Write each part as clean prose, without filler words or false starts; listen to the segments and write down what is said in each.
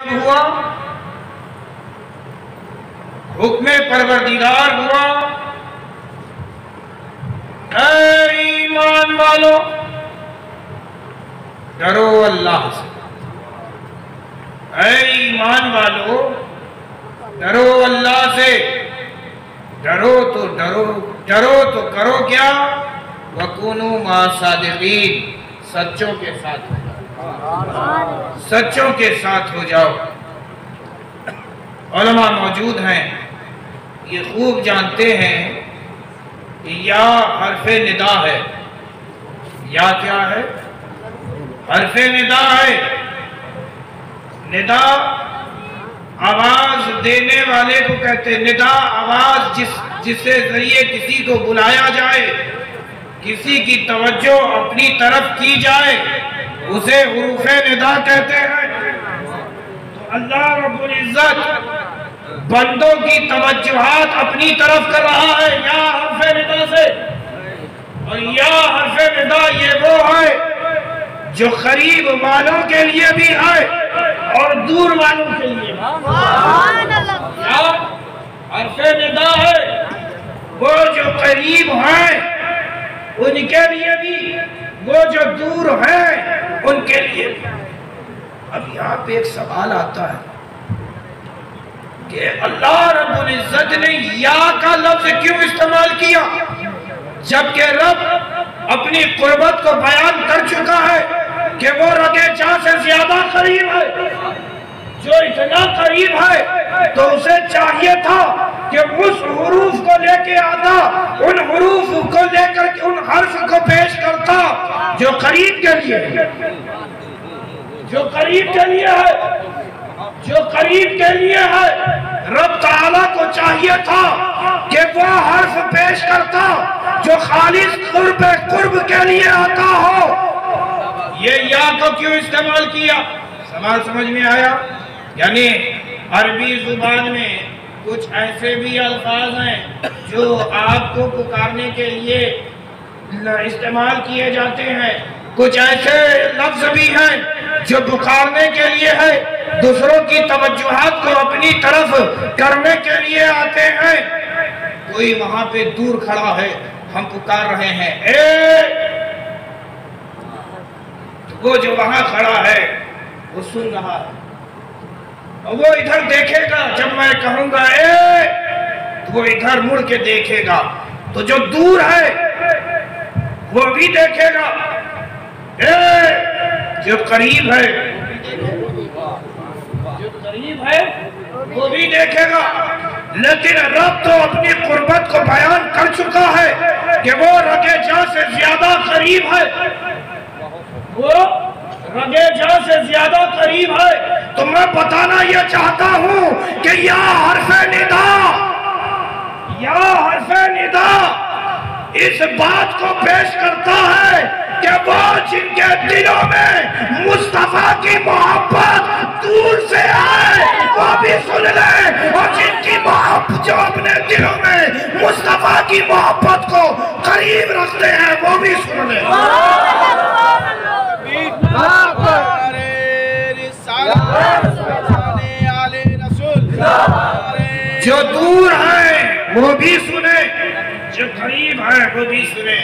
हुआ, हुक्म परवरदिगार हुआ, ऐ ईमान वालो डरो अल्लाह से। ऐ ईमान वालो डरो अल्लाह से। डरो तो करो क्या? वकुनु मा सादिकीन, सच्चों के साथ हो जाओ, सच्चों के साथ हो जाओ। उलमा मौजूद हैं, ये खूब जानते हैं कि या हर्फे निदा है। या क्या है? हर्फे निदा है। निदा आवाज देने वाले को कहते हैं। निदा आवाज जिससे जरिए किसी को बुलाया जाए, किसी की तवज्जो अपनी तरफ की जाए, उसे हुरूफे निदा कहते हैं। तो अल्लाह रब्बुल इज्जत बंदों की तवज्जुहात अपनी तरफ कर रहा है या हर्फे निदा से। और या हर्फे निदा ये वो है जो करीब वालों के लिए भी है और दूर वालों के लिए। या हर्फे निदा है वो जो करीब हैं उनके लिए भी, वो जो दूर हैं उनके लिए भी। अब यहाँ पे एक सवाल आता है कि अल्लाह रब्बुल इज्जत ने या का लफ्ज क्यों इस्तेमाल किया, जबकि रब अपनी कुर्बत को बयान कर चुका है कि वो रगे जा से ज्यादा करीब है। जो इतना करीब है तो उसे चाहिए था कि उस हुरूफ को लेके आता, उन हुरूफ को लेकर उन हर्फ को पेश करता जो करीब के लिए है, जो करीब के लिए है, जो करीब के लिए है। रब ताला को चाहिए था कि वो हर्फ पेश करता जो खालिस कुर्ब के लिए आता हो। ये या को क्यों इस्तेमाल किया? सवाल समझ में आया? यानी अरबी जुबान में कुछ ऐसे भी अल्फाज हैं जो आपको पुकारने के लिए इस्तेमाल किए जाते हैं, कुछ ऐसे लफ्ज भी हैं जो पुकारने के लिए है, दूसरों की तवज्जुहात को अपनी तरफ करने के लिए आते हैं। कोई वहां पे दूर खड़ा है, हम पुकार रहे हैं ए, तो वो जो वहां खड़ा है वो सुन रहा है और वो इधर देखेगा। जब मैं कहूंगा ए, तो वो इधर मुड़ के देखेगा। तो जो दूर है वो भी देखेगा, ए, जो करीब है, जो करीब है वो भी देखेगा। लेकिन रब तो अपनी कुर्बत को बयान कर चुका है कि वो रगे जा से ज्यादा करीब है, वो रगे जा से ज्यादा करीब है। तो मैं बताना यह चाहता हूं कि या हर्फे निदा, या हर्फे निदा इस बात को पेश करता है कि वो जिनके दिलों में मुस्तफा की मोहब्बत दूर से आए वो भी सुन ले, और जिनकी मोहब्बत जो अपने दिलों में मुस्तफा की मोहब्बत को करीब रखते हैं वो भी सुन ले। जो दूर है वो भी सुने, जो करीब है वो भी सुने।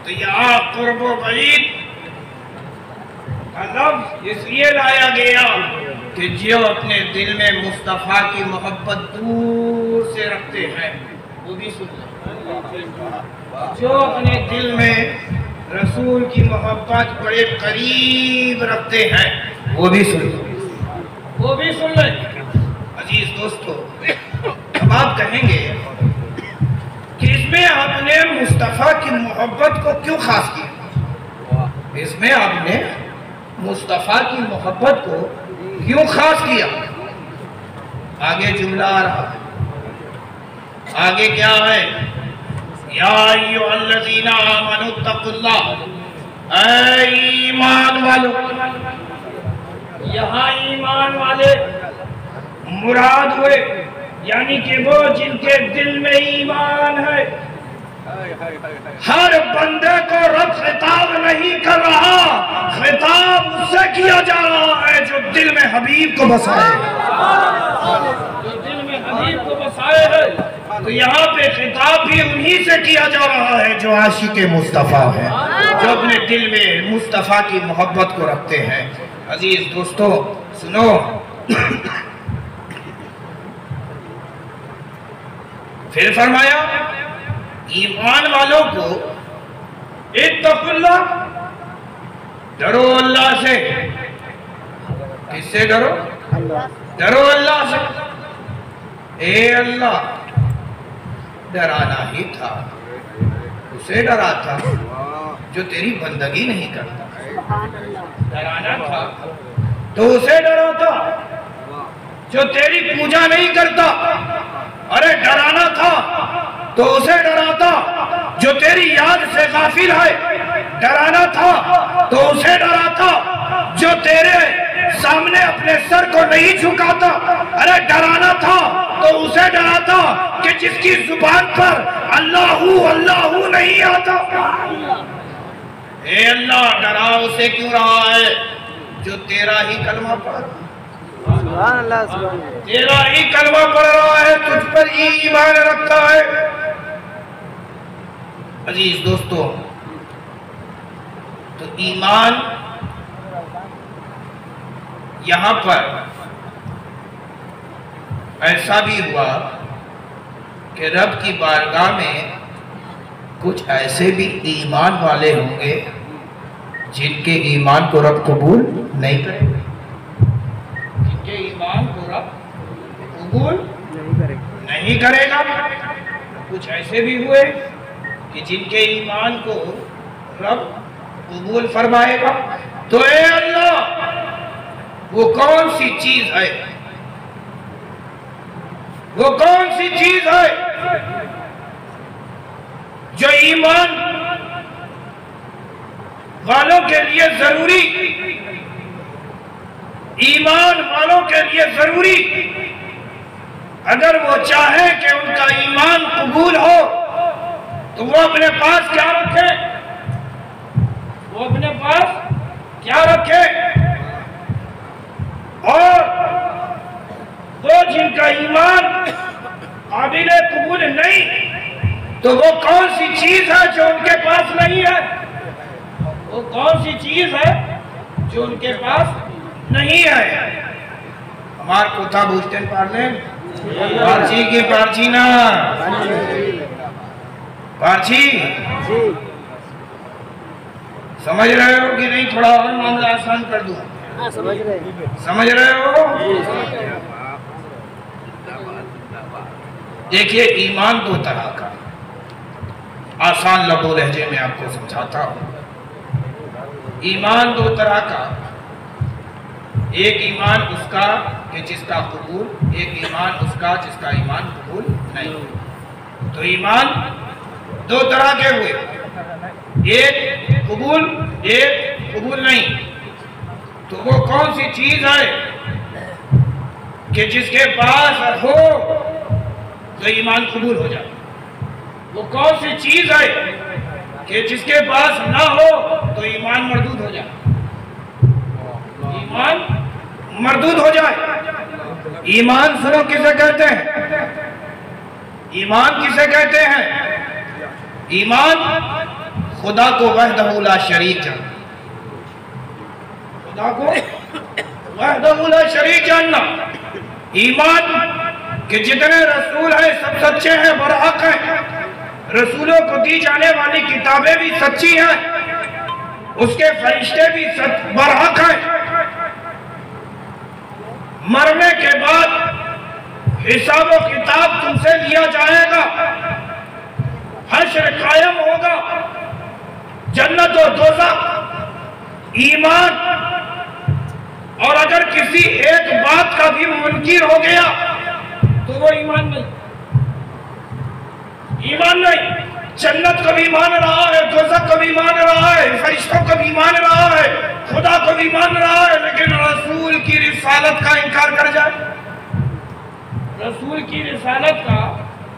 तो यहाँ कुर्बो बईद का लफ्ज इसलिए लाया गया कि जो अपने दिल में मुस्तफा की मोहब्बत दूर से रखते हैं वो भी सुन ले, जो अपने दिल में रसूल की मोहब्बत बड़े करीब रखते हैं वो भी सुन ले, वो भी सुन ले। अजीज दोस्तों, अब आप कहेंगे कि इसमें आपने मुस्तफा की मोहब्बत को क्यों खास किया? इसमें आपने मुस्तफा की मोहब्बत को क्यों खास किया? आगे जुमला आ रहा है, आगे क्या है? या अय्युहल्लज़ीना आमनू तक़ुल्लाह, ऐ ईमान वालों। यहाँ ईमान वाले मुराद हुए, यानी कि वो जिनके दिल में ईमान है, हर बंदे को रब खिताब नहीं कर रहा, खिताब उससे किया जा रहा है जो दिल में हबीब को बसाए, जो दिल में हबीब को बसाए है। तो यहाँ पे खिताब भी उन्हीं से किया जा रहा है जो आशिक मुस्तफ़ा है, जो अपने दिल में मुस्तफ़ा की मोहब्बत को रखते हैं। अजीज दोस्तों सुनो, फिर फरमाया ईमान वालों को इत्तक़ुल्लाह, डरो अल्लाह से। किससे डरो? डरो अल्लाह से। ए अल्लाह, डराना ही था, उसे डरा था जो तेरी बंदगी नहीं करता। डराना था तो उसे डरा था जो तेरी पूजा नहीं करता। अरे डराना था तो उसे डरा था जो तेरी याद से गाफिल है। डराना था तो उसे डरा था जो तेरे सामने अपने सर को नहीं झुकाता। अरे डराना था तो उसे डरा था कि जिसकी जुबान पर अल्लाहू अल्लाहू नहीं आता। ए अल्लाह, डरा उसे क्यों रहा है जो तेरा ही कलमा पढ़, तेरा ही कलमा पढ़ रहा है, तुझ पर ही ईमान रखता है। अजीज दोस्तों, तो ईमान यहां पर ऐसा भी हुआ कि रब की बारगाह में कुछ ऐसे भी ईमान वाले होंगे जिनके ईमान को रब कबूल नहीं करेगा, जिनके ईमान को रब कबूल नहीं करेगा। कुछ ऐसे भी हुए कि जिनके ईमान को रब कबूल फरमाएगा। तो ए अल्लाह, वो कौन सी चीज है, वो कौन सी चीज है जो ईमान वालों के लिए जरूरी, ईमान वालों के लिए जरूरी, अगर वो चाहे कि उनका ईमान कबूल हो तो वो अपने पास क्या रखे, वो अपने पास क्या रखे। और वो जिनका ईमान काबिल कबूल नहीं, तो वो कौन सी चीज है जो उनके पास नहीं है, वो कौन सी चीज है जो उनके पास नहीं है। हमार कोथा पूछते पारने पारची की पारची ना पारची, समझ रहे हो कि नहीं? थोड़ा और मामला आसान कर दूं। समझ रहे हो? देखिए, ईमान दो तरह का, आसान लबो लहजे में आपको समझाता हूं। ईमान दो तरह का, एक ईमान उसका कि जिसका कबूल, एक ईमान उसका जिसका ईमान कबूल नहीं। तो ईमान दो तरह के हुए, एक कबूल, एक कबूल नहीं। तो वो कौन सी चीज है कि जिसके पास हो तो ईमान कबूल हो जाए, वो कौन सी चीज है कि जिसके पास ना हो तो ईमान मरदूद हो जाए, ईमान मरदूद हो जाए। ईमान सुनो किसे कहते हैं? ईमान किसे कहते हैं? ईमान खुदा को वहदहू ला शरीक जानना, खुदा को वहदहू ला शरीक जानना। ईमान कि जितने रसूल हैं सब सच्चे हैं, बरहक हैं, रसूलों को दी जाने वाली किताबें भी सच्ची हैं, उसके फरिश्ते भी बरहक हैं। मरने के बाद हिसाब व किताब तुमसे लिया जाएगा, हश्र कायम होगा, जन्नत और दोज़ख। ईमान, और अगर किसी एक बात का भी मुनकिर हो गया तो वो ईमान नहीं, ईमान नहीं। जन्नत को भी मान रहा है, दोज़ख को भी मान रहा है, फरिश्तों को भी मान रहा है, खुदा को भी मान रहा है, लेकिन रसूल की रिसालत का इनकार कर जाए, रसूल की रिसालत का,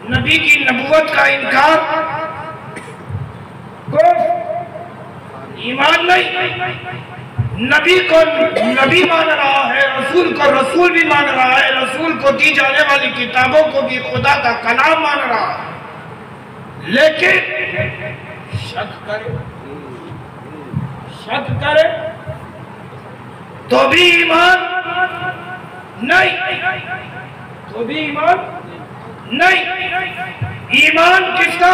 नबी की नबूवत का इनकार ईमान नहीं, नबी को नबी मान रहा है, रसूल को रसूल भी मान रहा है, रसूल को दी जाने वाली किताबों को भी खुदा का कलाम मान रहा है, लेकिन शक करे तो भी ईमान नहीं, तो भी ईमान नहीं। ईमान किसका?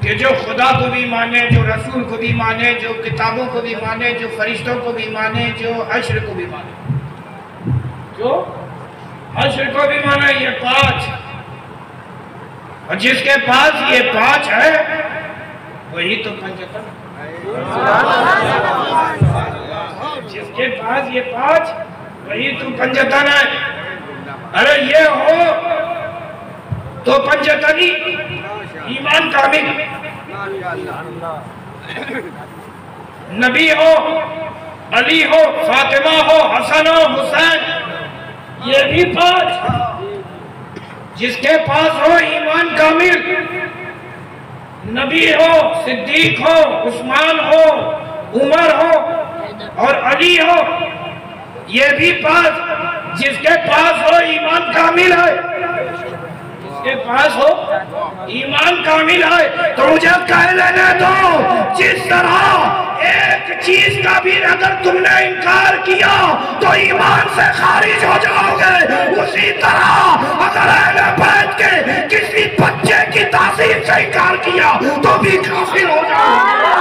कि जो खुदा को भी माने, जो रसूल को भी माने, जो किताबों को भी माने, जो फरिश्तों को भी माने, जो हश्र को भी माने, जो हश्र को भी माने। ये 5, और जिसके पास ये 5 है वही तो पंचतन। जिसके पास ये 5 वही तो पंचतन है। अरे ये हो तो पंचतनी, ईमान कामिल। नबी हो, अली हो, फातिमा हो, हसन हो, हुसैन, ये भी 5। जिसके पास हो ईमान कामिल, नबी हो, सिद्दीक हो, उस्मान हो, उमर हो और अली हो, ये भी 5। जिसके पास हो ईमान कामिल है, जिसके पास हो ईमान कामिल है, तो मुझे कह लेने दो, जिस तरह एक चीज का भी अगर तुमने इनकार किया तो ईमान से खारिज हो जाओगे, उसी तरह अगर अहले बैत के किसी बच्चे की तासीर से इनकार किया तो भी काफिर हो जाओगे।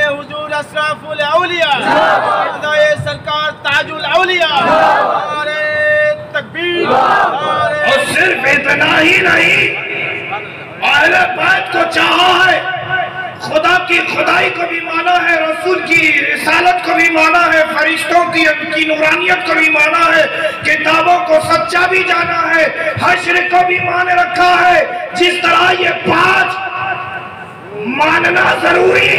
हुजूर अशरफुल औलिया, सरकार ताजुल औलिया, तकबीर। और सिर्फ इतना ही नहीं, अहले बैत को चाहा है, खुदा की खुदाई को भी माना है, रसूल की रिसालत को भी माना है, फरिश्तों की नूरानियत को भी माना है, किताबों को सच्चा भी जाना है, हश्र को भी मान रखा है। जिस तरह ये 5 मानना जरूरी,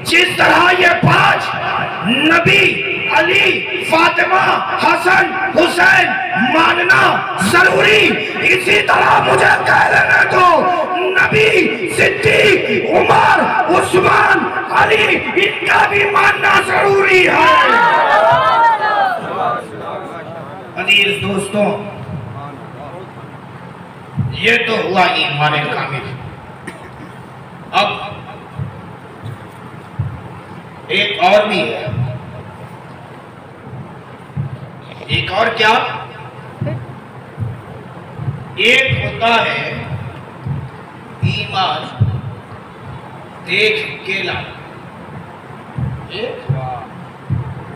जिस तरह ये 5 नबी, अली, फातिमा, हसन, हुसैन मानना जरूरी, इसी तरह मुझे कह लेने दो, नबी, सिद्दीक, उमर, उस्मान, अली, इनका भी मानना जरूरी है। अजीज दोस्तों, ये तो हुआ ईमान कामिल। अब एक और भी है, एक और क्या? एक होता है ईमान देख के लाना, एक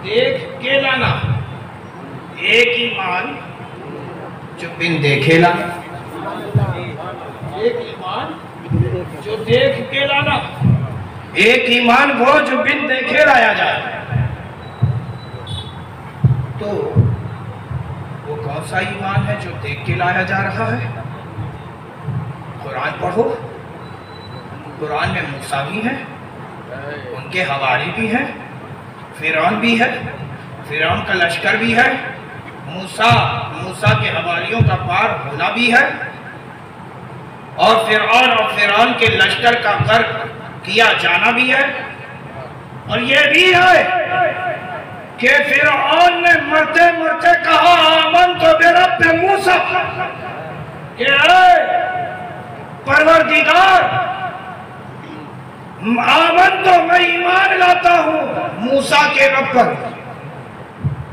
देख के लाना, एक ईमान जो बिन देखे लाना, एक ईमान जो देख के लाना, एक ईमान वो जो बिन देखे लाया जाए। तो वो कौन सा ईमान है जो देख के लाया जा रहा है? कुरान पढ़ो, कुरान में मूसा भी है, उनके हवारी भी हैं, फिरौन भी है, फिरौन का लश्कर भी है, मूसा के हवारियों का पार होना भी है, और फिरौन के लश्कर का गर्क किया जाना भी है। और ये भी है कि फिरौन ने मरते मरते कहा, आमन तो बिरब्ब मूसा, कि परवरदिगार, आमन तो मैं ईमान लाता हूं मूसा के रब पर,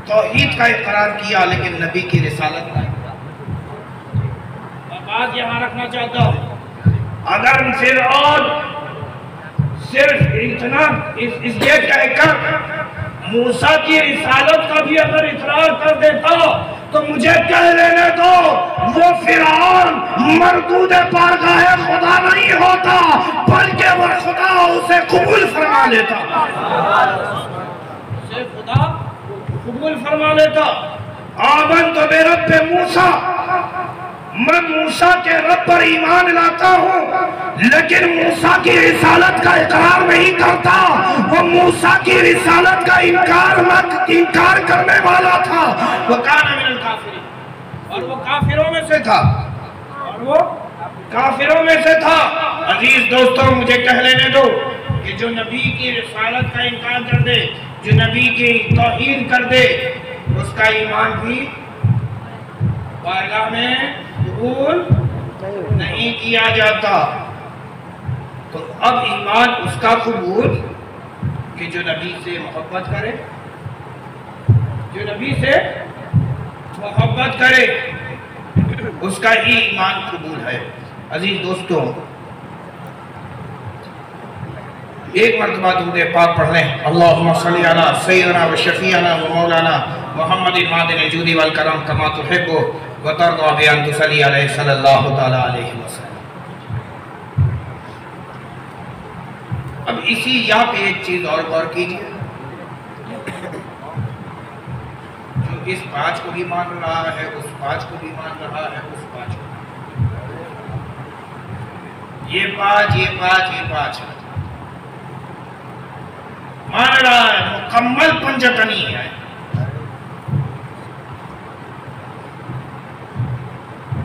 तौहीद का इकरार किया, लेकिन नबी की रिसालत का बात यहां रखना चाहता हूं। अगर फिरौन सिर्फ इतना ये कहकर मूसा की रिसालत का भी अगर इकरार कर देता तो मुझे कह लेने दो, वो फिरौन मरदूद पारगाहे खुदा नहीं होता, बल्कि वो खुदा उसे कबूल फरमा लेता, उसे खुदा कबूल फरमा लेता। आमन तो बिरब्ब मूसा, मैं मूसा के रब पर ईमान लाता हूँ, लेकिन मूसा की रिसालत का इकरार नहीं करता। वो मूसा की रिसालत का इनकार करने वाला था। वो काना मिनल काफिरीन, और वो काफिरों में से था, और वो काफिरों में से था। अजीज दोस्तों, मुझे कह लेने दो कि जो नबी की रिसालत का इनकार कर दे, जो नबी की तौहीन कर दे, उसका ईमान भी बारगाह में कबूल नहीं किया जाता। तो अब ईमान उसका कबूल कि जो नबी से मोहब्बत करे, जो नबी से मोहब्बत करे, उसका ही ईमान कबूल है। अजीज दोस्तों, एक मरतबा दुरूद पाक पढ़ लें। अल्लाहुम्मा सल्ली अला सय्यिदना व शफीअना व मौलाना मुहम्मदिन मादिन जूदी वल करम कमा तुहिब्बु व तर्दा बि अन तुसल्ली अलैहि सल्लल्लाहु तआला अलैहि वसल्लम। अब इसी यहाँ पे एक चीज और गौर कीजिए, जो इस पांच को भी मान रहा है, उस पांच को भी मान रहा है, उस पांच को, ये पांच मान रहा है, मुकम्मल पंजतनी है।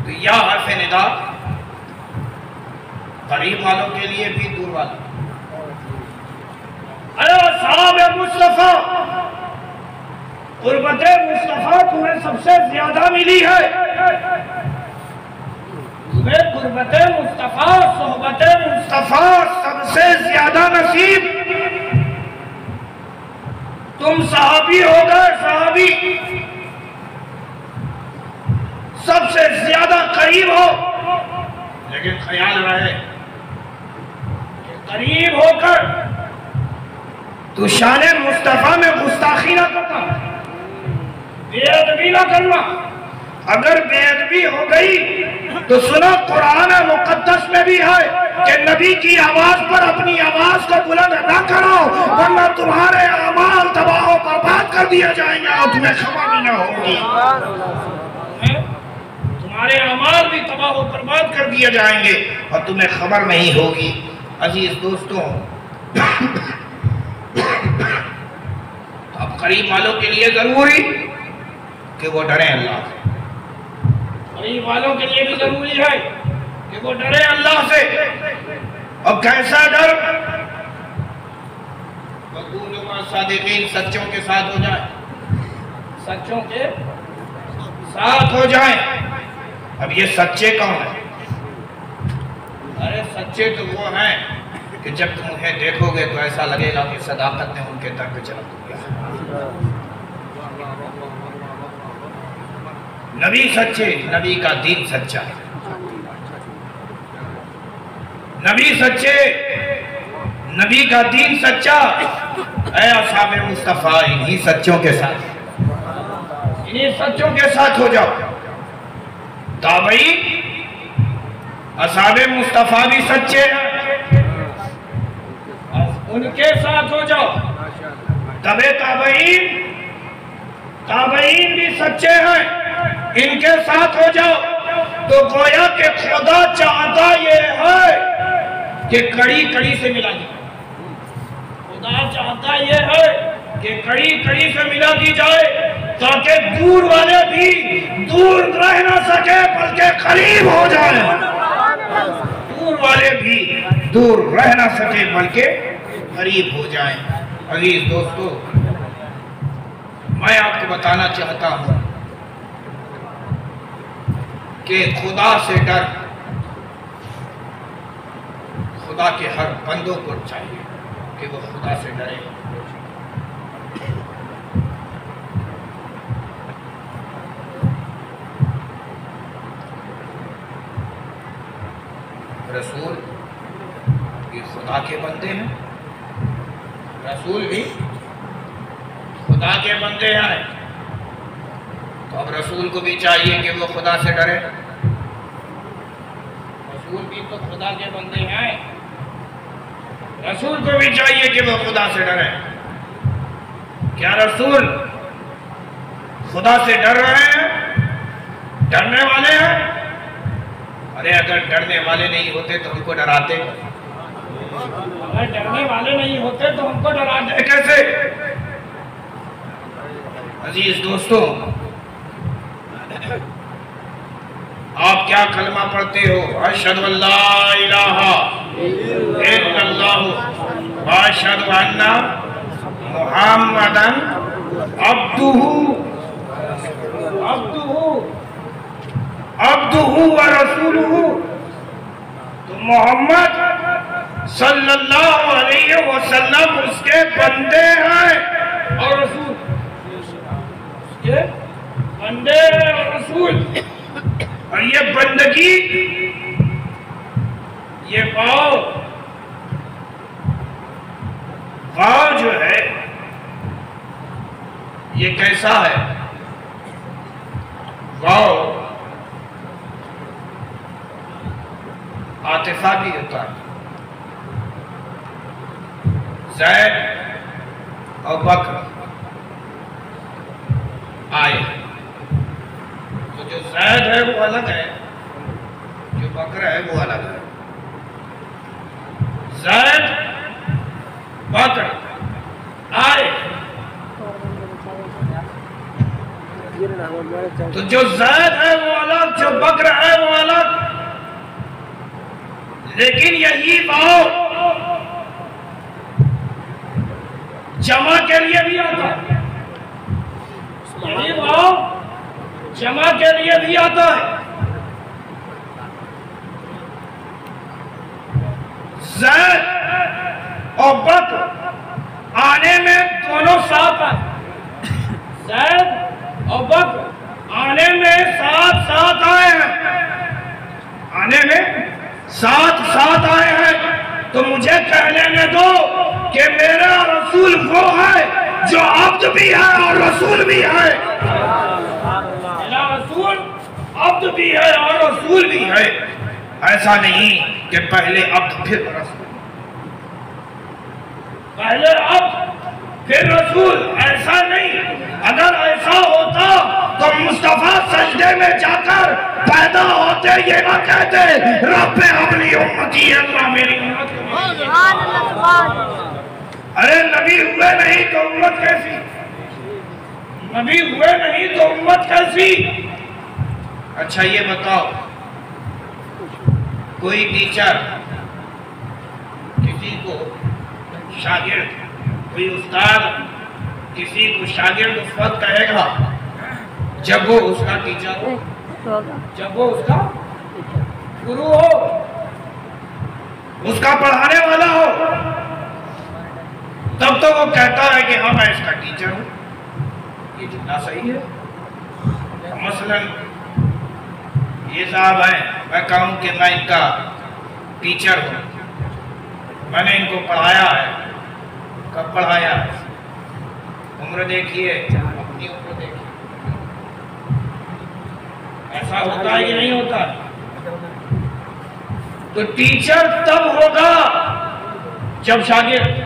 तो यह हर्फ निदा करीब वालों के लिए भी, दूर वालों, अरे साहब मुस्तफा, कुर्बत मुस्तफा तुम्हें सबसे ज्यादा मिली है। तुम्हें कुर्बत मुस्तफा, सोहबत मुस्तफा सबसे ज्यादा नसीब। तुम सहाबी हो गए, सहाबी सबसे ज्यादा करीब हो। लेकिन ख्याल रहे कि करीब होकर तू शान मुस्तफा में गुस्ताखी ना करना, बेअदबी ना करना। अगर बेअदबी हो गई तो सुनो, कुरान मुकद्दस में भी है कि नबी की आवाज पर अपनी आवाज को बुलंद न करो, वरना तुम्हारे अमाल तबाह बर्बाद कर दिए जाएंगे और तुम्हें खबर भी ना होगी। तुम्हारे अमाल भी तबाह बर्बाद कर दिए जाएंगे और तुम्हें खबर नहीं होगी। अजीज दोस्तों, अब करीब वालों के लिए जरूरी कि वो डरे अल्लाह से। करीब वालों के लिए भी जरूरी है कि वो डरे अल्लाह से। अब कैसा डर? सादिकीन, सच्चों के साथ हो जाए, सच्चों के साथ हो जाए। अब ये सच्चे कौन है? अरे सच्चे तो वो हैं कि जब तुम उन्हें देखोगे तो ऐसा लगेगा कि सदाकत ने उनके दर पे चला दिया। नबी सच्चे, नबी का दीन सच्चा, नबी सच्चे, नबी का दीन सच्चा। ऐ असहाबे मुस्तफा, इन्हीं सच्चों के साथ, इन्हीं सच्चों के साथ हो जाओ। ताबई असहाबे मुस्तफा भी सच्चे हैं, उनके साथ हो जाओ। तबे ताबईन भी सच्चे हैं, इनके साथ हो जाओ। तो गोया के खुदा चाहता ये है कि कड़ी कड़ी से मिला दी। खुदा चाहता ये है कि कड़ी कड़ी से मिला दी जाए, ताकि दूर वाले भी दूर रह ना सके बल्कि करीब हो जाए। दूर वाले भी दूर रह ना सके बल्कि करीब हो जाए। अजीज दोस्तों, मैं आपको बताना चाहता हूं कि खुदा से डर खुदा के हर बंदों को चाहिए कि वो खुदा से डरे। रसूल भी खुदा के बंदे हैं, रसूल भी खुदा के बंदे हैं। तो अब रसूल को भी चाहिए कि वो खुदा से डरे। रसूल भी तो खुदा के बंदे हैं, रसूल को भी चाहिए कि वो खुदा से डरे। क्या रसूल खुदा से डर रहे हैं, डरने वाले हैं? अरे अगर डरने वाले नहीं होते तो हमको डराते, अगर डरने वाले नहीं होते तो हमको डराते कैसे? अजीज दोस्तों, आप क्या कलमा पढ़ते हो? अशहदु अल्ला इलाहा इल्लल्लाह व अशहदु अन्ना मुहम्मदन अब्दुहु व रसूलुहु। तो मोहम्मद सल्लल्लाहु अलैहि वसल्लम उसके बंदे हैं और रसूल, उसके बंदे और रसूल। और ये बंदगी, ये वाव जो है ये कैसा है? वाव आतिफा भी होता है। ज़ैद और बकर आए, तो जो ज़ैद है वो अलग है, जो बकर है वो अलग है। ज़ैद बकर आए, तो जो ज़ैद है वो अलग, जो बकर है वो अलग। लेकिन यही वाव जमा के लिए भी आता है, यही वाव जमा के लिए भी आता है। ज़ैद और बकर आने में दोनों साथ आए, ज़ैद और बकर आने में साथ साथ आए हैं, आने में साथ साथ आए हैं। तो मुझे कह लेने दो कि मेरा रसूल वो है जो अब्द भी है और रसूल भी है। मेरा रसूल अब्द भी है और रसूल भी है। ऐसा नहीं कि पहले अब्द फिर रसूल, पहले अब्द फिर रसूल, ऐसा नहीं। अगर ऐसा होता तो मुस्तफा सजदे में जाकर पैदा होते ये ना कहते रब्बे अपनी उम्मती, अल्लाह मेरी उम्मत को। अरे नबी हुए नहीं तो उम्मत कैसी? नबी हुए नहीं तो उम्मत कैसी? अच्छा ये बताओ, कोई टीचर किसी को शागिर्द, कोई उस्ताद किसी को शागिर्द उस वक्त कहेगा जब वो उसका टीचर हो, जब वो उसका गुरु हो, उसका पढ़ाने वाला हो, तब तो वो कहता है कि हाँ मैं इसका टीचर हूं। ये जितना सही है। मसलन ये साहब है, मैं कहूं कि मैं इनका टीचर हूं, मैंने इनको पढ़ाया है। कब पढ़ाया? उम्र देखिए, अपनी उम्र देखिए। ऐसा होता है कि नहीं होता? तो टीचर तब होगा जब शागिर्द,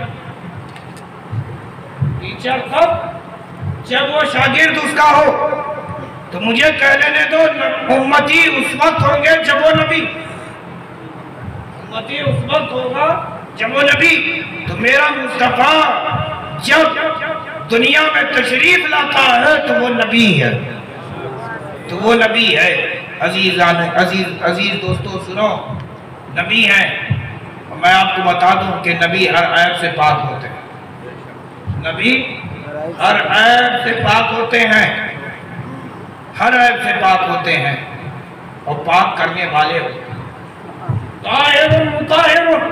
टीचर तब जब वो शागिर्द उसका हो। तो मुझे कह लेने दो, उम्मती उस वक्त होंगे जब वो नबी, उम्मती उस वक्त होगा जब वो नबी। तो मेरा मुस्तफा जब दुनिया में तशरीफ लाता है तो वो नबी है, तो वो नबी है। अजीज दोस्तों सुनो, नबी है। मैं आपको बता दूं कि नबी हर ऐब से पाक होते हैं, नबी हर ऐब से पाक होते हैं, हर ऐब से पाक होते हैं और पाक करने वाले होते हैं। ताहिरुन मुताहिरुन,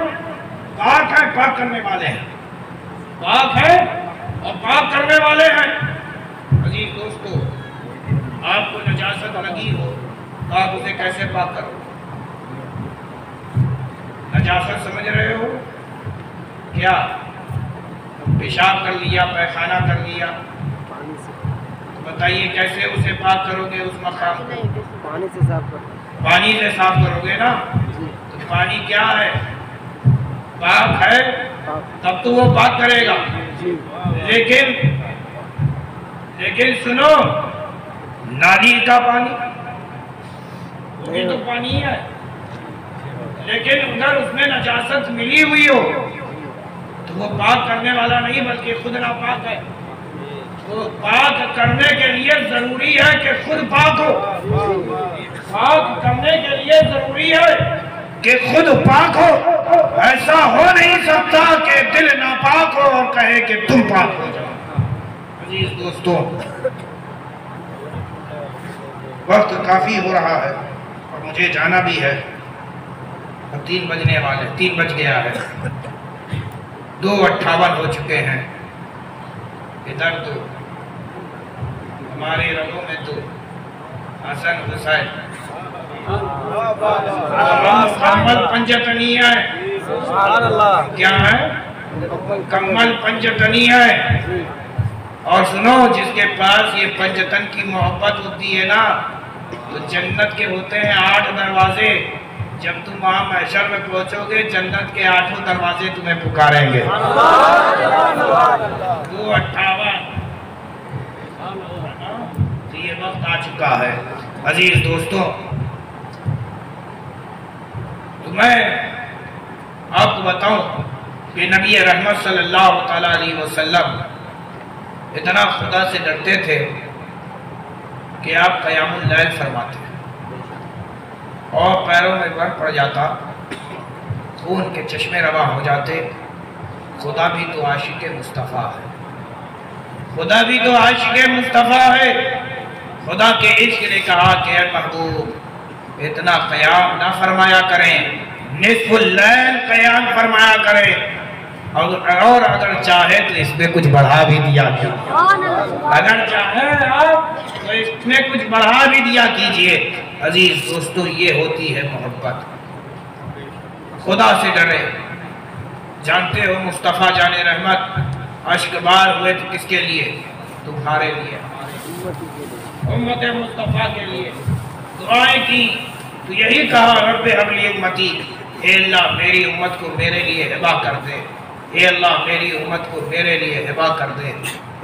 पाक है, पाक करने वाले हैं, पाक है और पाक करने वाले हैं। अजीज दोस्तों, आपको नजासत लगी हो तो आप उसे कैसे पाक करो? नजासत समझ रहे हो क्या? पेशाब कर लिया, पैखाना कर लिया, तो बताइए कैसे उसे पाक करोगे? उस मकाम को पानी से साफ करो, पानी से साफ करोगे ना। तो पानी क्या है? पाक है, तब तो वो पाक करेगा। लेकिन सुनो, नाली का पानी, वो भी तो पानी है, लेकिन उधर उसमें नजासत मिली हुई हो तो वो पाक करने वाला नहीं बल्कि खुद नापाक है। तो पाक करने के लिए जरूरी है कि खुद पाक हो। पाक करने के लिए जरूरी है कि खुद पाक हो। ऐसा हो नहीं सकता कि दिल नापाक हो और कहे कि तुम पाक हो जाओ। अजीज दोस्तों, वक्त काफी हो रहा है और मुझे जाना भी है। अब 3 बजने वाले, 3 बज गया है, 2:58 हो चुके हैं। इधर तो हमारे रगों में तो हसन हुसैन कम्मल पंजतनिया है। क्या है? कम्मल पंजतनिया है। और सुनो, जिसके पास ये पंजतन की मोहब्बत होती है ना, तो जन्नत के होते हैं 8 दरवाजे। जब तुम वहां महशर में पहुंचोगे, जन्नत के 8 दरवाजे तुम्हें पुकारेंगे। 2:58 ये वक्त आ चुका है। अजीज दोस्तों, तो मैं आपको बताऊं कि नबी रहमत सल्लल्लाहु अलैहि वसल्लम इतना खुदा से डरते थे कि आप क़यामुल लैल फरमाते और पैरों में बर्फ पड़ जाता, खून के चश्मे रवा हो जाते। खुदा भी तो आशिक मुस्तफ़ा है, खुदा भी तो आशिक मुस्तफ़ा है। खुदा के इश्क ने कहा कि ऐ महबूब, इतना क़याम ना फरमाया करें, निस्फुल लैल क़याम फरमाया करें। और अगर चाहे तो इसमें कुछ बढ़ा भी दिया कीजिए। अगर चाहे आप तो इसमें कुछ बढ़ा भी दिया कीजिए। अजीज दोस्तों, ये होती है मोहब्बत। खुदा से डरे। जानते हो मुस्तफ़ा जाने रहमत अश्कबार हुए तो किसके लिए? तुम्हारे लिए, उम्मत मुस्तफ़ा के लिए दुआएं की तो यही कहा, रब्बे हबली उम्मती, ए अल्लाह मेरी उम्मत को मेरे लिए हिबा कर दे। ए अल्लाह मेरी उम्मत को मेरे लिए हिबा कर दे।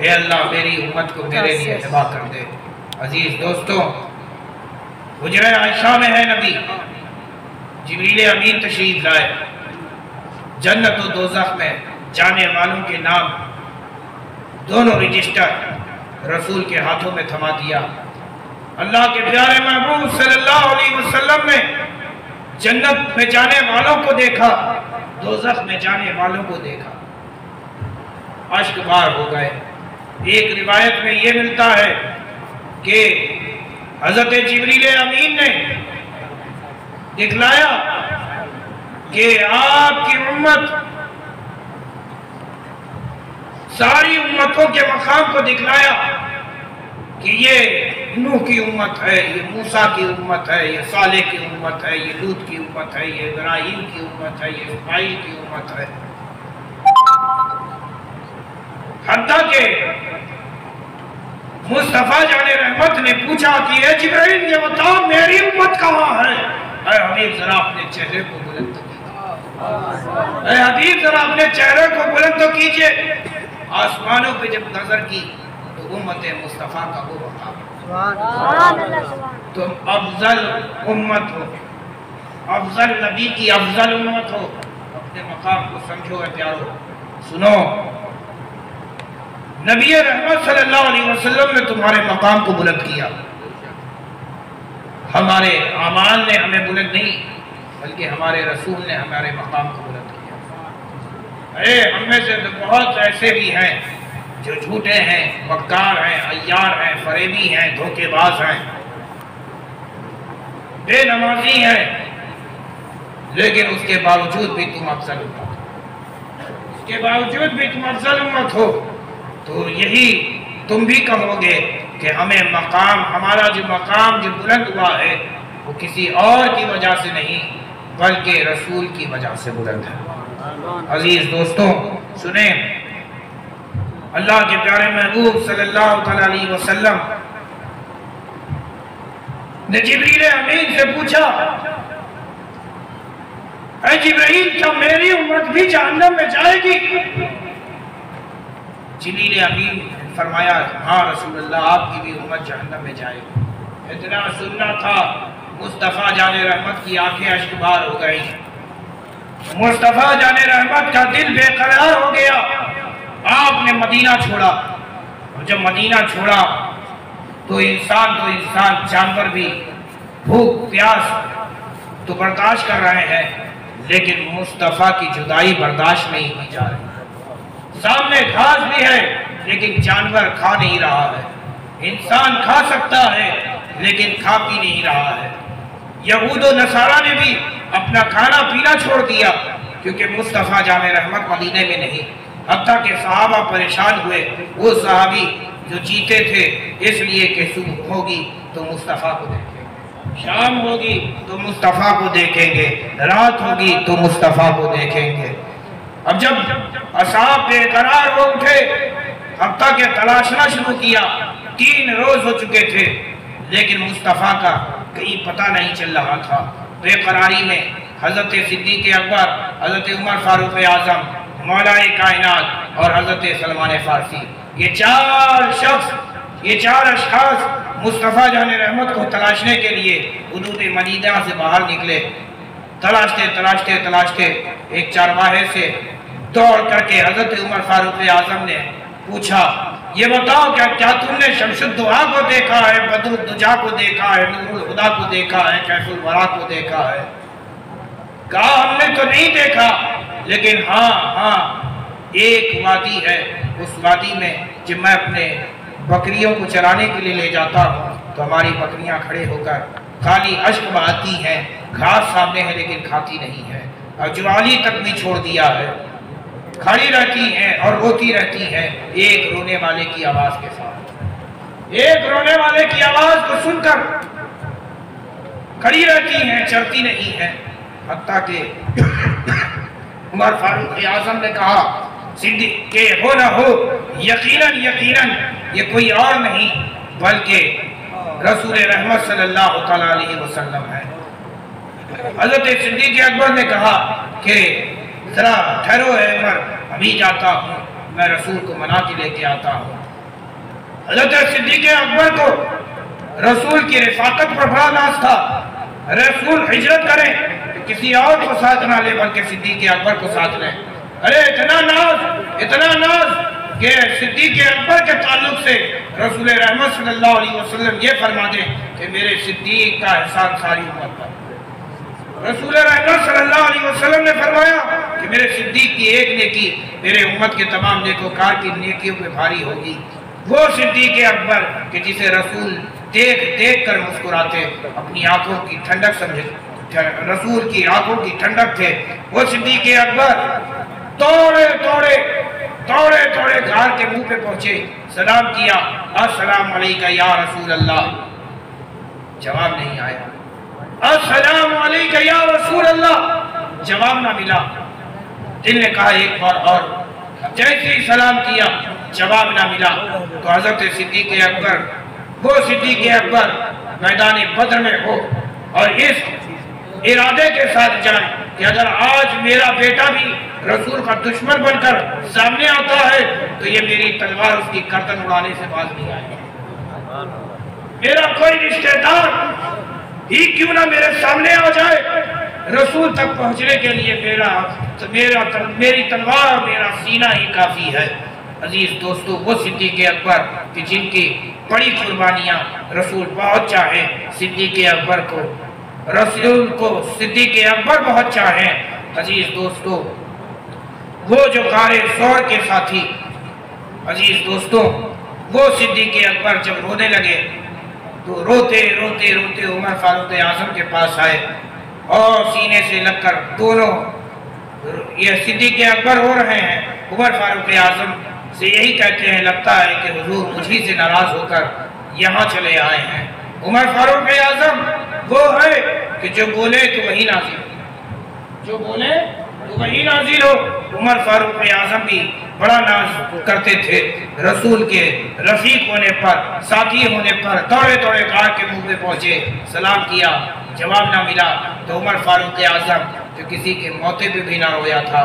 ए अल्लाह मेरी उम्मत को मेरे लिए हिबा कर दे। अजीज दोस्तों, हुजरे आयशा में है नबी, जिब्रील अमीन तशरीफ लाए। जन्नत और दोज़ख में जाने वालों के नाम दोनों रजिस्टर रसूल के हाथों में थमा दिया। अल्लाह के प्यारे महबूब सल्लल्लाहु अलैहि वसल्लम ने जन्नत में जाने वालों को देखा, दोज़ख में जाने वालों को देखा, अश्कबार हो गए। एक रिवायत में यह मिलता है कि हज़रत जिब्रील अमीन ने दिखलाया कि आपकी उम्मत सारी उम्मतों के मकाम को दिखलाया कि ये नूह की उम्मत है, ये मूसा की उम्मत है, ये सालेह की उम्मत है, ये लूत की उम्मत है, ये इब्राहीम की उम्मत है, ये इस्माईल की उम्मत है। हत्ता के मुस्तफ़ा जाने रहमत ने पूछा कि ए जिब्रील, ये बताओ मेरी उम्मत कहाँ है? ऐ हबीब जरा अपने चेहरे को बुलंद तो कीजिए। ऐ हबीब जरा अपने चेहरे को बुलंद तो कीजिए। आसमानों पे जब नजर की तो उम्मत मुस्तफ़ा का वो मकाम, तुम अफजल उम्मत हो, अफजल नबी की अफजल उम्मत हो। अपने मकाम को समझो है प्यारो। सुनो, नबी रहमत सल्लल्लाहु अलैहि वसल्लम ने तुम्हारे मकाम को बुलंद किया। हमारे आमाल ने हमें बुलंद नहीं, बल्कि हमारे रसूल ने हमारे मकाम को बुलंद किया। अरे हम में से तो बहुत ऐसे भी हैं जो झूठे हैं, मक्कार हैं, अय्यार हैं, फरेबी हैं, धोखेबाज हैं, बेनमाजी हैं, लेकिन उसके बावजूद भी तुम अफजल उम्मत हो। उसके बावजूद भी तुम अफजल उम्मत हो। तो यही तुम भी कहोगे कि हमें मकाम, हमारा जो मकाम जो बुलंद हुआ है वो किसी और की वजह से नहीं, बल्कि रसूल की वजह से बुलंद है। अजीज दोस्तों सुने, अल्लाह के प्यारे महबूब सल्लल्लाहु अलैहि वसल्लम ने जिब्रील अमीन से पूछा, ऐ जिब्रील, क्या मेरी उम्मत भी जहन्नम में जाएगी? जिब्रील अमीन फरमाया, हाँ रसूलुल्लाह, आपकी भी उम्मत जहन्नम में जाएगी। इतना सुनना था, मुस्तफ़ा जाने रहमत की आंखें अश्कबार हो गई। मुस्तफ़ा जाने रहमत का दिल बेकरार हो गया। आपने मदीना छोड़ा, और जब मदीना छोड़ा तो इंसान जानवर भी भूख प्यास तो बर्दाश्त कर रहे हैं, लेकिन मुस्तफ़ा की जुदाई बर्दाश्त नहीं की जा रही। सामने घास भी है लेकिन जानवर खा नहीं रहा है, इंसान खा सकता है लेकिन खा पी नहीं रहा है। यहूद और नसारा ने भी अपना खाना पीना छोड़ दिया क्योंकि मुस्तफ़ा जामे रहमत मदीने में नहीं। हत्ता के सहाबा परेशान हुए। वो सहाबी जो जीते थे इसलिए कि सुबह होगी तो मुस्तफ़ा को देखेंगे, शाम होगी तो मुस्तफ़ा को देखेंगे, रात होगी तो मुस्तफ़ा को देखेंगे। अब जब असहाब बेकरार हो उठे, हत्ता के तलाशना शुरू किया। 3 रोज हो चुके थे लेकिन मुस्तफ़ा का कहीं पता नहीं चल रहा था। बेकरारी में हज़रत सिद्दीक़ अकबर, हज़रत उमर फारूक आज़म, मौलाए कायनात और हज़रत सलमान फारसी, ये 4 शख्स, ये 4 अशख़ास मुस्तफ़ा जाने रहमत को तलाशने के लिए हुदूद मदीना से बाहर निकले। तलाशते तलाशते तलाशते एक चारवाहे से दौड़ करके हज़रत उमर फारूक आज़म ने पूछा, ये बताओ क्या तुमने शमशुद्दुआ को देखा है, बदरुद्दुजा को देखा है, नूरुल हुदा को देखा है, कैफुल वरा को देखा है? कहा हमने तो नहीं देखा, लेकिन हाँ एक वादी है, उस वादी में जब मैं अपने बकरियों को चराने के लिए ले जाता हूँ तो हमारी बकरियाँ खड़े होकर खाली अश्क बहाती हैं, घास सामने है लेकिन खाती नहीं है, और जुआली तक भी छोड़ दिया है, खड़ी रहती हैं और रोती रहती हैं एक रोने वाले की आवाज के साथ। एक रोने वाले की आवाज को सुनकर खड़ी रहती हैं, चलती नहीं है। हत्ता के उमर फारूक आज़म ने कहा, सिद्दीक़ के हो ना हो, यकीनन यकीनन ये कोई और नहीं बल्कि रसूल रहमत सल्लल्लाहु अलैहि वसल्लम है। हज़रत सिद्दीक़ अकबर ने कहा कि जरा ठहरो है उमर, अभी जाता हूँ, मैं रसूल को मना के लेके आता हूँ। हज़रत सिद्दीक़ अकबर को रसूल की रिफाकत पर बड़ा नाज था। रसूल हिजरत करें तो किसी और को साथ ना ले बल्कि सिद्दीक़ अकबर को साथ लें। अरे इतना नाज कि सिद्दीक़ अकबर के ताल्लुक से रसूल रहमत सल्लल्लाहु अलैहि वसल्लम ये फरमा दें कि मेरे सिद्दीक़ का एहसान सारी उम्मत पर। रसूल रहमत सल्लल्लाहु अलैहि वसल्लम ने फरमाया कि मेरे सिद्दीक़ की एक नेकी मेरे उम्मत के तमाम नेकोकार की नेकियों पे भारी होगी। वो सिद्दीक़ अकबर कि जिसे रसूल देख देख कर मुस्कुराते, अपनी आंखों की ठंडक समझे, रसूल की आंखों की ठंडक थे। वो सिद्दीक़ अकबर दौड़े घर के मुंह पे पहुंचे, सलाम किया, अस्सलाम अलैका या रसूल अल्लाह। जवाब नहीं आया। अस्सलाम अलैका या रसूल अल्लाह, जवाब ना मिला। दिल ने कहा एक बार और, जैसे ही सलाम किया जवाब ना मिला तो हज़रत सिद्दीक़ अकबर, वो सिद्दीक़ अकबर मैदान बद्र में हो और इस इरादे के साथ जाए कि अगर आज मेरा बेटा भी रसूल का दुश्मन बनकर सामने आता है तो ये मेरी तलवार उसकी गर्दन उड़ाने से बाज नहीं आएगा। मेरा कोई रिश्तेदार ही क्यों ना मेरे सामने आ जाए, रसूल तक पहुंचने के लिए मेरी तलवार, मेरा सीना ही काफी है। अजीज दोस्तों, वो सिद्दीक़ अकबर कि जिनकी बड़ी कुर्बानियां रसूल बहुत चाहे, सिद्दीक़ अकबर को रसूल को सिद्दीक़ अकबर बहुत चाहे। अजीज दोस्तों, वो जो कारे सौर के साथी, अजीज दोस्तों, वो सिद्दीक़ अकबर जब रोने लगे तो रोते रोते रोते उमर फारूक आज़म के पास आए और सीने से लगकर दोनों, ये सिद्दीक़ अकबर हो रहे हैं, उमर फारूक आज़म से यही कहते हैं, लगता है कि हुजूर मुझी से नाराज होकर यहाँ चले आए हैं। उमर फारूक आज़म वो है कि जो बोले तो वही नाज़िल, जो बोले तो वही नाज़िल हो। उमर फारूक आज़म भी बड़ा नाज करते थे रसूल के रफीक होने पर, साथी होने पर। दौड़े दौड़े कार के मुंह पे पहुंचे, सलाम किया, जवाब ना मिला तो उमर फारूक आज़म जो किसी के मौते पे भी ना रोया था,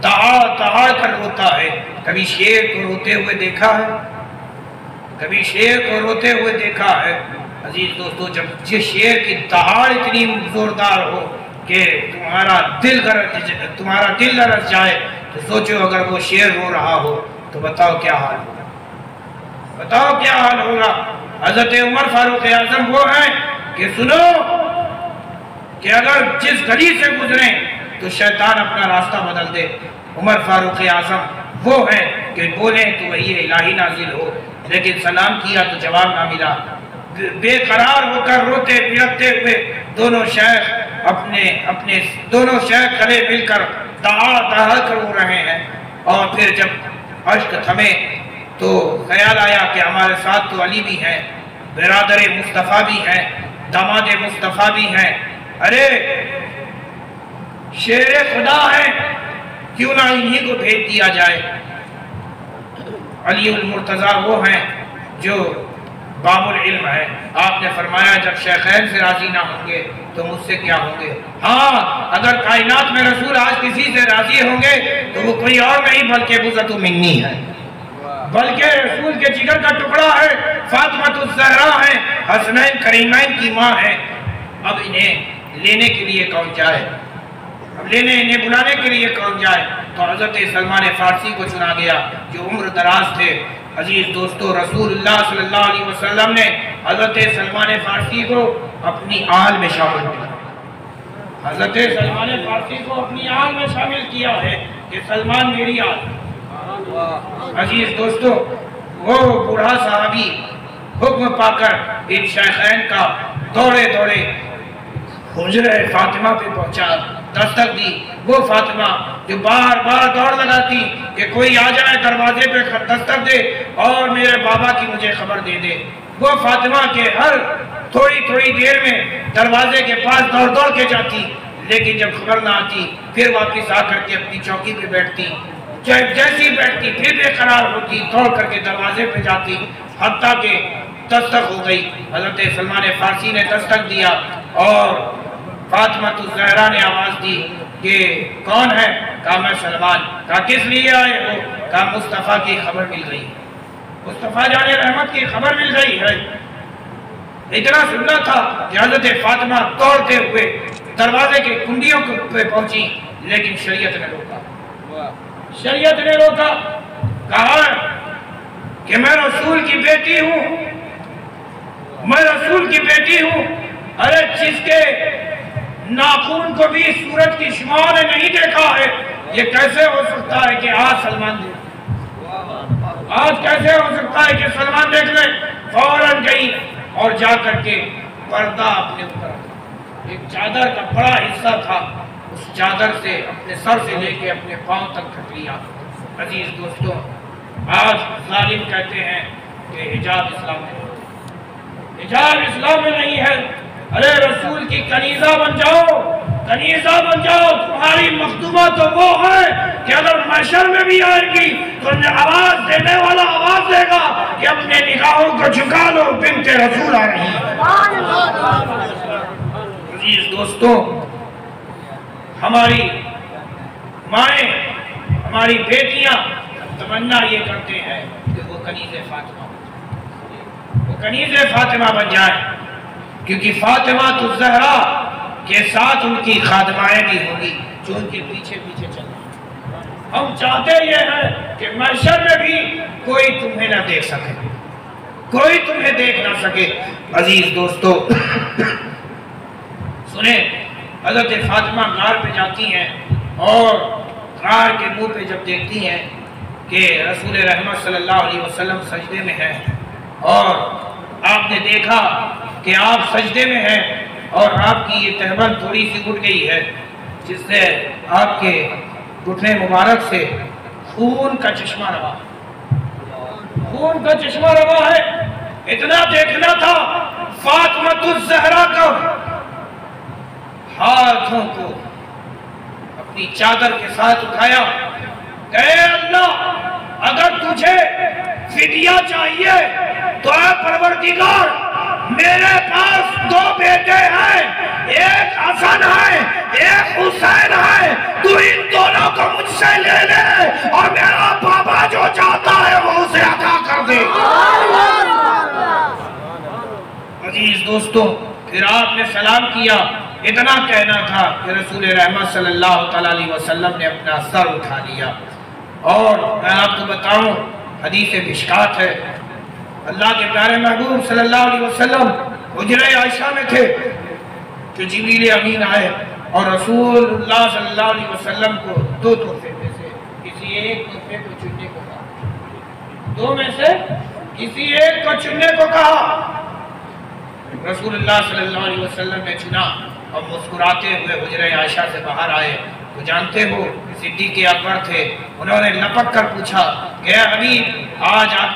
दहाड़ कर रोता है। कभी शेर को रोते हुए देखा है, कभी शेर को रोते हुए देखा है। अजीज दोस्तों, जब जिस शेर की दहाड़ इतनी जोरदार हो कि तुम्हारा दिल लरस जाए, तो सोचो अगर वो शेर रो रहा हो तो बताओ क्या हाल होगा, बताओ क्या हाल होगा। हजरत उमर फारूक आजम वो हैं कि सुनो कि अगर जिस गली से गुजरे तो शैतान अपना रास्ता बदल दे। उमर फारूक आजम वो है कि बोले तो वही इलाही नाजिल हो, लेकिन सलाम किया तो जवाब ना मिला। बेकरार होकर रोते बिलखते हुए दोनों शेख गले मिलकर दहा कर रो रहे हैं। और फिर जब अश्क थमे तो ख्याल आया कि हमारे साथ तो अली भी हैं, बिरादर मुस्तफ़ा भी हैं, दामाद मुस्तफ़ा भी हैं, अरे शेर खुदा है, क्यों ना इन्हीं को भेज दिया जाए। अली उल मुर्तज़ा वो हैं जो बाबुल इल्म है। आपने फरमाया जब शेखैन से राजी ना होंगे तो मुझसे क्या होंगे। हाँ, अगर कायनात में रसूल आज किसी से राजी होंगे तो वो कोई और नहीं बल्कि बुज़तु मिन्नी है, बल्कि रसूल के जिगर का टुकड़ा है, फातिमा ज़हरा है, हसनैन करीमैन की माँ है। अब इन्हें लेने के लिए कौन जाए, अब इन्हें बुलाने के लिए कौन जाए। तो हज़रत सलमान फारसी को चुना गया जो उम्र दराज थे। अजीज दोस्तों, रसूलुल्लाह सल्लल्लाहु अलैहि वसल्लम ने हज़रत सलमान फारसी को अपनी आल में शामिल किया, हज़रत सलमान फारसी को अपनी आल में शामिल किया है कि सलमान मेरी आल। अजीज दोस्तों, वो बूढ़ा साहबी हुक्म पाकर इन शेखैन का दौड़े दौड़े हुजरे फातिमा पे पहुंचा, दस्तक दी। वो फातिमा जो बार बार दौड़ लगाती कि कोई आ जाए दरवाजे पे दस्तक दे और मेरे बाबा की मुझे खबर दे दे, वो फातिमा के हर थोड़ी थोड़ी देर में दरवाजे के पास दौड़ दौड़ के जाती, लेकिन जब खबर ना आती फिर वापस आकर के अपनी चौकी पे बैठती। जैसी बैठती फिर बेकरार होती, दौड़ करके दरवाजे पे जाती, हत्ता के दस्तक हो गई। हज़रत सलमान फारसी ने दस्तक दिया और फातिमा ज़हरा ने आवाज़ दी कि कौन है। कहा मैं सलमान। कहा किस लिए आए हो। कहा मुस्तफ़ा की खबर मिल गई, मुस्तफ़ा जाने रहमत की खबर मिल गई है। इतना सुनना था कि हज़रत फातिमा दौड़ते हुए दरवाजे के कुंडियों पे पहुंची, लेकिन शरीयत ने रोका, शरीयत ने रोका। कहा कि मैं रसूल की बेटी हूं, मैं रसूल की बेटी हूं। अरे जिसके नाखून को भी सूरज की शुआ ने नहीं देखा है, ये कैसे हो सकता है कि आज सलमान देख, आज कैसे हो सकता है कि सलमान देख ले। फौरन गई और जा करके पर्दा अपने ऊपर, एक चादर का बड़ा हिस्सा था, उस चादर से अपने सर से लेके अपने पांव तक ढक लिया। अजीज दोस्तों, आज जालिम कहते हैं कि हिजाब इस्लाम में, हिजाब इस्लाम में नहीं है। अरे रसूल की कनीज़ा बन जाओ, कनीज़ा बन जाओ। तुम्हारी मखदूमा तो वो है कि अगर महशर में भी आएगी तो आवाज देने वाला आवाज देगा कि अपने निगाहों को झुका लो, बिन्ते रसूल आ रही है। अजीज दोस्तों, हमारी माएँ, हमारी बेटियां तमन्ना ये करते हैं कि वो कनीज़े फातिमा, वो कनीज़े फातिमा बन जाए, क्योंकि फातिमा तो ज़हरा के साथ उनकी खादमाएं भी होंगी जो उनके पीछे पीछे चल रही। हम चाहते ये हैं कि महशर में भी कोई तुम्हें ना देख सके, कोई तुम्हें देख ना सके। अजीज दोस्तों सुने, हज़रत फातिमा गार पे जाती हैं और गार के मुंह पे जब देखती हैं कि रसूल रहमत सल्लल्लाहु अलैहि वसल्लम सजदे में हैं और आपने देखा कि आप सजदे में हैं और आपकी ये तहबंद थोड़ी सी उठ गई है, जिससे आपके घुटने मुबारक से खून का चश्मा रवा, खून का चश्मा रवा है। इतना देखना था। फातिमा ज़हरा को हाथों को अपनी चादर के साथ उठाया, कहे अल्लाह अगर तुझे फिदिया चाहिए तो ऐ परवरदिगार, मेरे पास दो बेटे हैं, एक हसन है, एक हुसैन है, तू इन दोनों को मुझसे ले ले और मेरा बाबा जो चाहता है वो उसे अदा कर दे। अजीज दोस्तों, फिर आपने सलाम किया इतना कहना था कि रसूल रहमत सल्लल्लाहु अलैहि वसल्लम ने अपना सर उठा लिया। और मैं आपको बताऊं, हदीस मिशकात है, अल्लाह के प्यारे महबूब सल्लल्लाहु अलैहि वसल्लम हुजरे आयशा में थे कि जिब्रील अमीन आए और रसूलुल्लाह सल्लल्लाहु अलैहि वसल्लम को दो तोहफे में से किसी एक तोहफे को चुनने को कहा। दो में से किसी एक को चुनने को कहा। रसूलुल्लाह सल्लल्लाहु अलैहि वसल्लम ने चुना और मुस्कुराते हुए हुजरे आयशा से बाहर आए। तो जानते हो सिद्दीक़ अकबर थे, उन्होंने लपक कर पूछा कि हबीब आज आप